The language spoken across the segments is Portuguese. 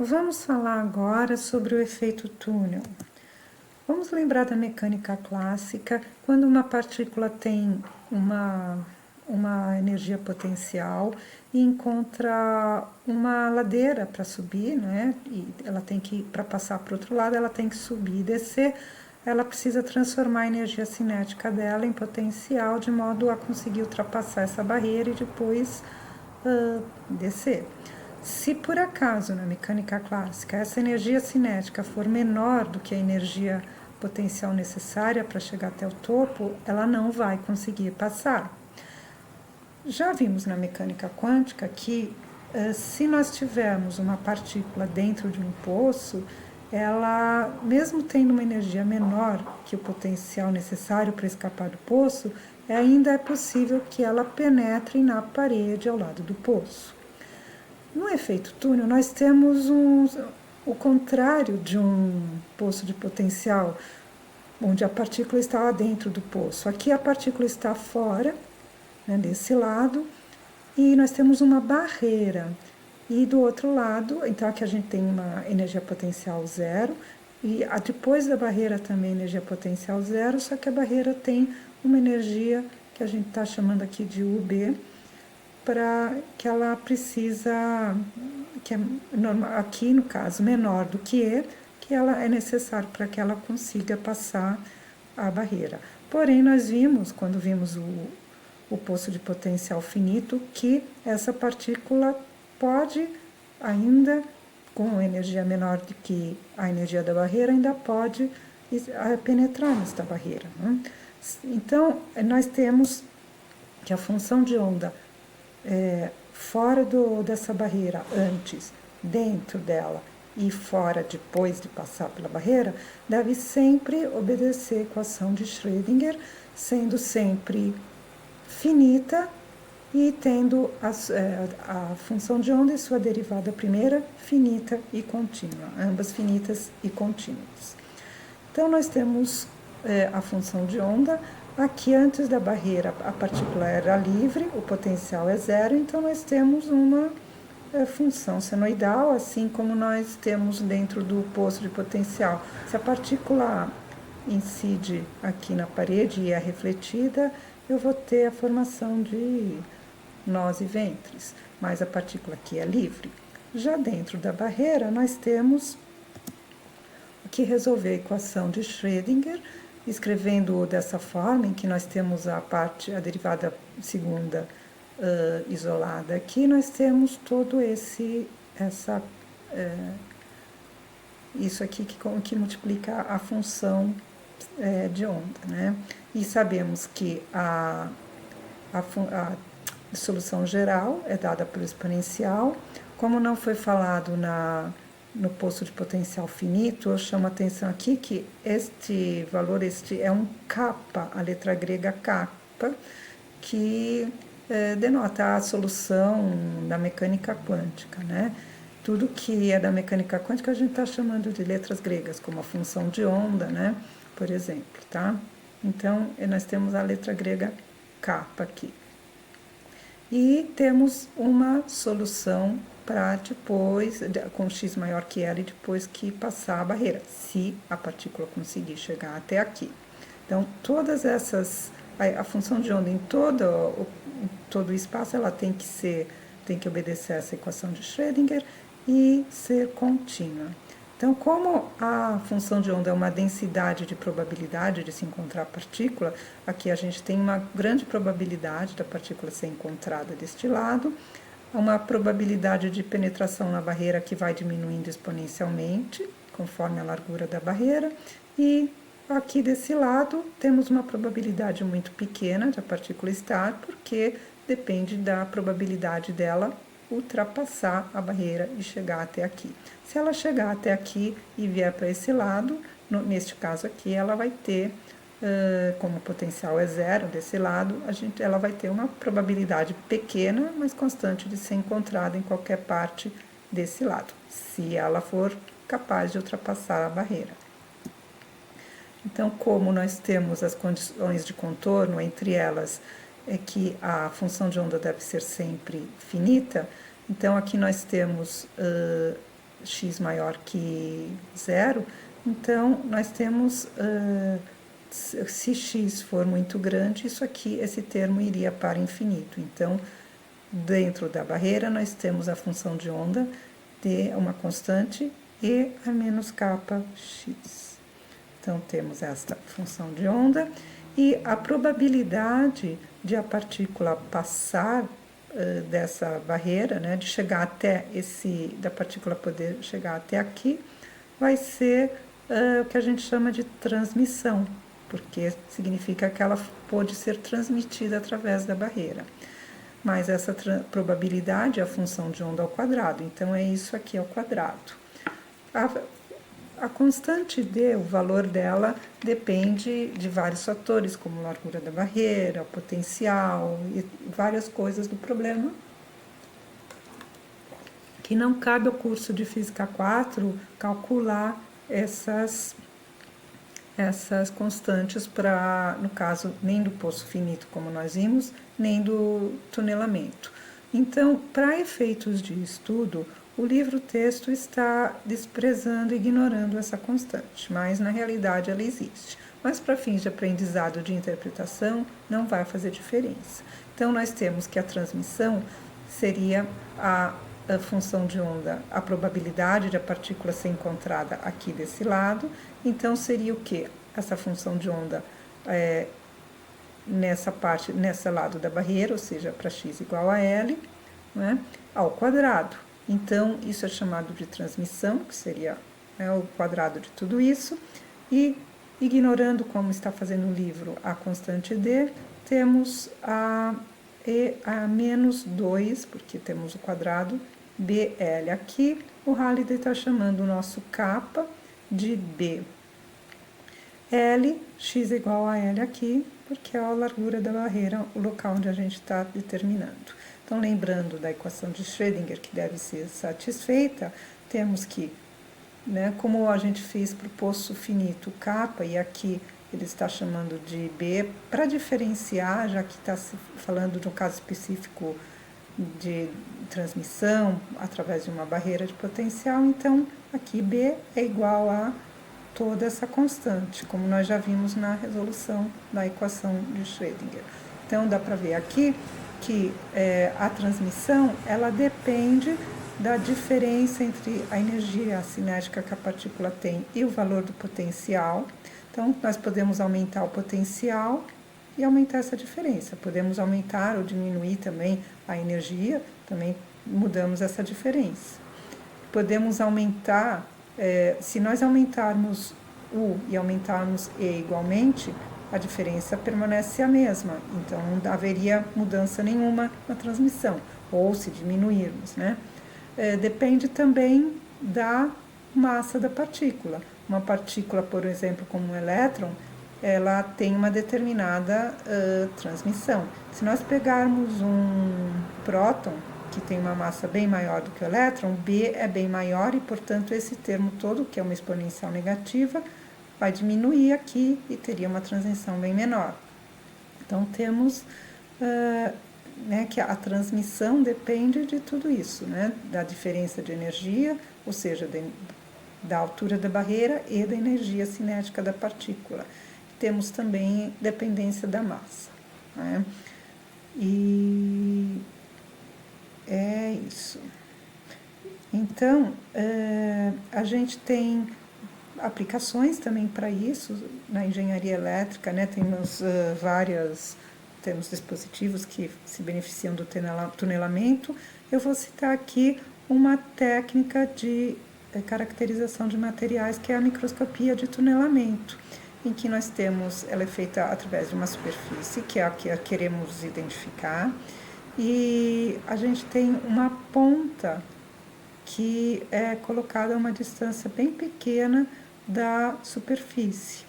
Vamos falar agora sobre o efeito túnel. Vamos lembrar da mecânica clássica, quando uma partícula tem uma energia potencial e encontra uma ladeira para subir, né? E ela tem que, para passar para o outro lado, ela tem que subir e descer, ela precisa transformar a energia cinética dela em potencial, de modo a conseguir ultrapassar essa barreira e depois descer. Se por acaso na mecânica clássica essa energia cinética for menor do que a energia potencial necessária para chegar até o topo, ela não vai conseguir passar. Já vimos na mecânica quântica que se nós tivermos uma partícula dentro de um poço, ela, mesmo tendo uma energia menor que o potencial necessário para escapar do poço, ainda é possível que ela penetre na parede ao lado do poço. No efeito túnel, nós temos o contrário de um poço de potencial, onde a partícula está dentro do poço. Aqui a partícula está fora, né, desse lado, e nós temos uma barreira. E do outro lado, então aqui a gente tem uma energia potencial zero, e depois da barreira também energia potencial zero, só que a barreira tem uma energia que a gente está chamando aqui de UB, para que ela precisa, que é aqui no caso menor do que E, que ela é necessário para que ela consiga passar a barreira. Porém, nós vimos, quando vimos o poço de potencial finito, que essa partícula pode ainda, com energia menor do que a energia da barreira, ainda pode penetrar nesta barreira, né? Então, nós temos que a função de onda fora dessa barreira antes, dentro dela e fora depois de passar pela barreira, deve sempre obedecer a equação de Schrödinger, sendo sempre finita e tendo a função de onda e sua derivada primeira finita e contínua, ambas finitas e contínuas. Então, nós temos a função de onda. Aqui, antes da barreira, a partícula era livre, o potencial é zero, então nós temos uma função senoidal, assim como nós temos dentro do poço de potencial. Se a partícula incide aqui na parede e é refletida, eu vou ter a formação de nós e ventres, mas a partícula aqui é livre. Já dentro da barreira, nós temos que resolver a equação de Schrödinger, escrevendo dessa forma, em que nós temos a derivada segunda isolada aqui, nós temos todo isso aqui que multiplica a função de onda, né? E sabemos que a solução geral é dada pelo exponencial. Como não foi falado no poço de potencial finito, eu chamo a atenção aqui que este valor, é um kappa, a letra grega kappa, que denota a solução da mecânica quântica, né? Tudo que é da mecânica quântica a gente está chamando de letras gregas, como a função de onda, né? Por exemplo, tá? Então, nós temos a letra grega kappa aqui. E temos uma solução para depois, com x maior que L, depois que passar a barreira, se a partícula conseguir chegar até aqui. Então, todas essas, a função de onda em todo o espaço, ela tem que obedecer essa equação de Schrödinger e ser contínua. Então, como a função de onda é uma densidade de probabilidade de se encontrar a partícula, aqui a gente tem uma grande probabilidade da partícula ser encontrada deste lado, uma probabilidade de penetração na barreira que vai diminuindo exponencialmente, conforme a largura da barreira, e aqui desse lado temos uma probabilidade muito pequena de a partícula estar, porque depende da probabilidade dela ultrapassar a barreira e chegar até aqui. Se ela chegar até aqui e vier para esse lado, neste caso aqui, ela vai ter, como o potencial é zero desse lado, ela vai ter uma probabilidade pequena, mas constante de ser encontrada em qualquer parte desse lado, se ela for capaz de ultrapassar a barreira. Então, como nós temos as condições de contorno, entre elas é que a função de onda deve ser sempre finita, então aqui nós temos x maior que zero, então nós temos, se x for muito grande, isso aqui, esse termo iria para infinito. Então, dentro da barreira, nós temos a função de onda de uma constante e a menos kappa x. Então, temos esta função de onda e a probabilidade de a partícula passar dessa barreira, né, de chegar até da partícula poder chegar até aqui, vai ser o que a gente chama de transmissão, porque significa que ela pode ser transmitida através da barreira. Mas essa probabilidade é a função de onda ao quadrado, então é isso aqui ao quadrado. A constante D, o valor dela, depende de vários fatores, como a largura da barreira, o potencial e várias coisas do problema, que não cabe ao curso de Física 4 calcular essas constantes para, no caso, nem do poço finito, como nós vimos, nem do tunelamento. Então, para efeitos de estudo, o livro-texto está desprezando e ignorando essa constante, mas na realidade ela existe. Mas para fins de aprendizado de interpretação, não vai fazer diferença. Então, nós temos que a transmissão seria a função de onda, a probabilidade de a partícula ser encontrada aqui desse lado. Então, seria o quê? Essa função de onda nesse lado da barreira, ou seja, para x igual a L, né, ao quadrado. Então, isso é chamado de transmissão, que seria o quadrado de tudo isso. E, ignorando como está fazendo o livro a constante D, temos a menos 2, porque temos o quadrado, BL aqui. O Halliday está chamando o nosso kappa de B. L, x igual a L aqui, porque é a largura da barreira, o local onde a gente está determinando. Então, lembrando da equação de Schrödinger, que deve ser satisfeita, temos que, né, como a gente fez para o poço finito kappa, e aqui ele está chamando de B, para diferenciar, já que está se falando de um caso específico de transmissão através de uma barreira de potencial, então aqui B é igual a toda essa constante, como nós já vimos na resolução da equação de Schrödinger. Então, dá para ver aqui que a transmissão, ela depende da diferença entre a energia cinética que a partícula tem e o valor do potencial. Então, nós podemos aumentar o potencial e aumentar essa diferença. Podemos aumentar ou diminuir também a energia, também mudamos essa diferença. Podemos aumentar, se nós aumentarmos U e aumentarmos E igualmente, a diferença permanece a mesma, então não haveria mudança nenhuma na transmissão, ou se diminuirmos, né? Depende também da massa da partícula. Uma partícula, por exemplo, como um elétron, ela tem uma determinada transmissão. Se nós pegarmos um próton, que tem uma massa bem maior do que o elétron, B é bem maior e, portanto, esse termo todo, que é uma exponencial negativa, vai diminuir aqui e teria uma transmissão bem menor. Então, temos que a transmissão depende de tudo isso, né? Da diferença de energia, ou seja, da altura da barreira e da energia cinética da partícula. Temos também dependência da massa, né? E é isso. Então, a gente tem aplicações também para isso na engenharia elétrica, né? Temos dispositivos que se beneficiam do tunelamento. Eu vou citar aqui uma técnica de caracterização de materiais, que é a microscopia de tunelamento, em que ela é feita através de uma superfície, que é a que queremos identificar, e a gente tem uma ponta que é colocada a uma distância bem pequena da superfície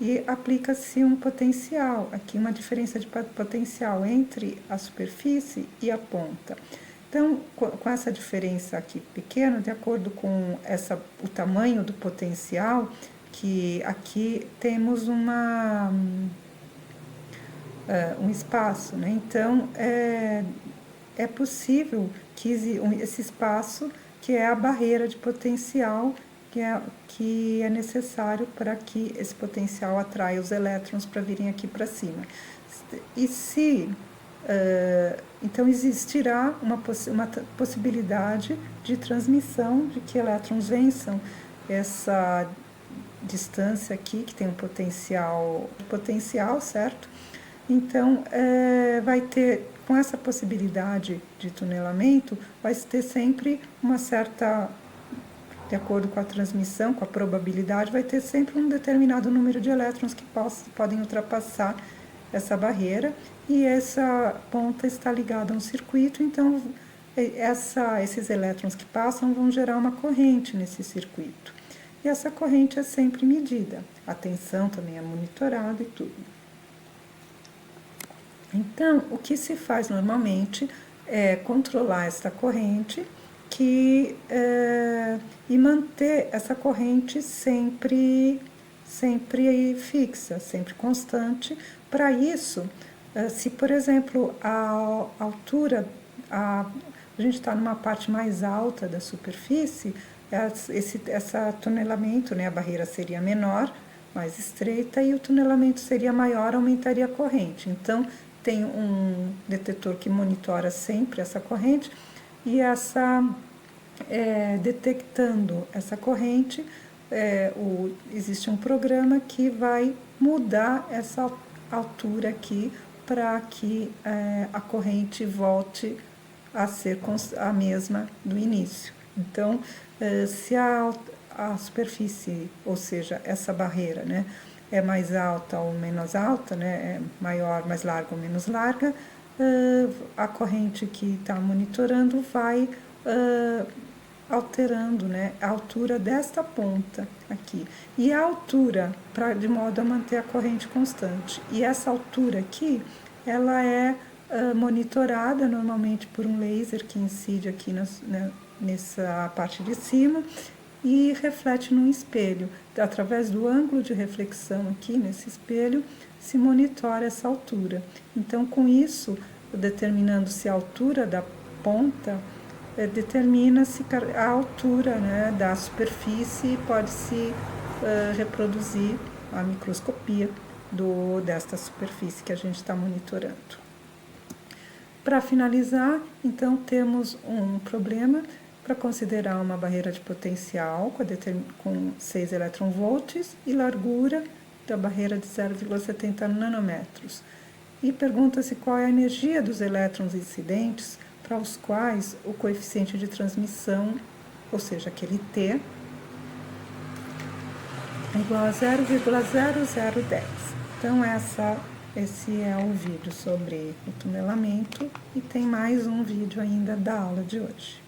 e aplica-se um potencial, aqui uma diferença de potencial entre a superfície e a ponta. Então, com essa diferença aqui pequena, de acordo com o tamanho do potencial, que aqui temos um espaço, né? Então, é possível que esse espaço que é a barreira de potencial que é necessário para que esse potencial atraia os elétrons para virem aqui para cima. E se então existirá uma possibilidade de transmissão, de que elétrons vençam essa distância aqui, que tem um potencial, certo? Então, vai ter, com essa possibilidade de tunelamento, vai ter sempre uma certa, de acordo com a transmissão, com a probabilidade, vai ter sempre um determinado número de elétrons que podem ultrapassar essa barreira, e essa ponta está ligada a um circuito, então esses elétrons que passam vão gerar uma corrente nesse circuito. E essa corrente é sempre medida, a tensão também é monitorada e tudo. Então, o que se faz normalmente é controlar essa corrente e manter essa corrente sempre fixa, sempre constante. Para isso, se, por exemplo, a altura, a gente está numa parte mais alta da superfície, esse tunelamento, né, a barreira seria menor, mais estreita, e o tunelamento seria maior, aumentaria a corrente. Então, tem um detetor que monitora sempre essa corrente, e detectando essa corrente, existe um programa que vai mudar essa altura aqui para que a corrente volte a ser a mesma do início. Então, se a superfície, ou seja, essa barreira, né, é mais alta ou menos alta, né, é maior, mais larga ou menos larga, a corrente que está monitorando vai alterando, né, a altura desta ponta aqui. E a altura, de modo a manter a corrente constante. E essa altura aqui, ela é monitorada normalmente por um laser que incide aqui nessa parte de cima e reflete num espelho. Através do ângulo de reflexão aqui nesse espelho, se monitora essa altura. Então, com isso, determinando-se a altura da ponta, determina-se a altura, né, da superfície, e pode-se reproduzir a microscopia desta superfície que a gente está monitorando. Para finalizar, então, temos um problema para considerar uma barreira de potencial com 6 eletronvolts e largura da barreira de 0,70 nanômetros. E pergunta-se qual é a energia dos elétrons incidentes para os quais o coeficiente de transmissão, ou seja, aquele T, é igual a 0,0010. Então, esse é o vídeo sobre o tunelamento, e tem mais um vídeo ainda da aula de hoje.